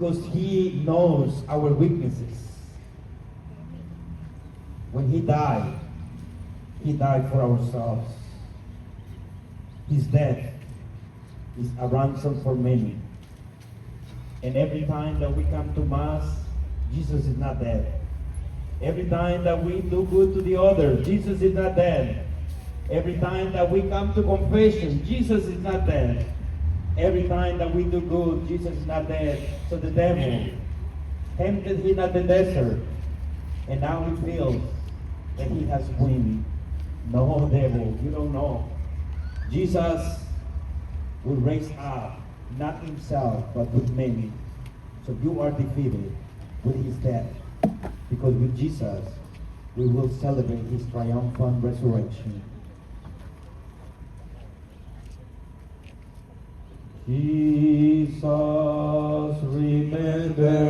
because He knows our weaknesses. When He died for ourselves. His death is a ransom for many. And every time that we come to Mass, Jesus is not dead. Every time that we do good to the other, Jesus is not dead. Every time that we come to confession, Jesus is not dead. Every time that we do good, Jesus is not dead. So the devil tempted Him at the desert, and now he feels that he has won. No, devil, you don't know. Jesus will raise up, not Himself, but with many. So you are defeated with His death. Because with Jesus, we will celebrate His triumphant resurrection. Jesus, remember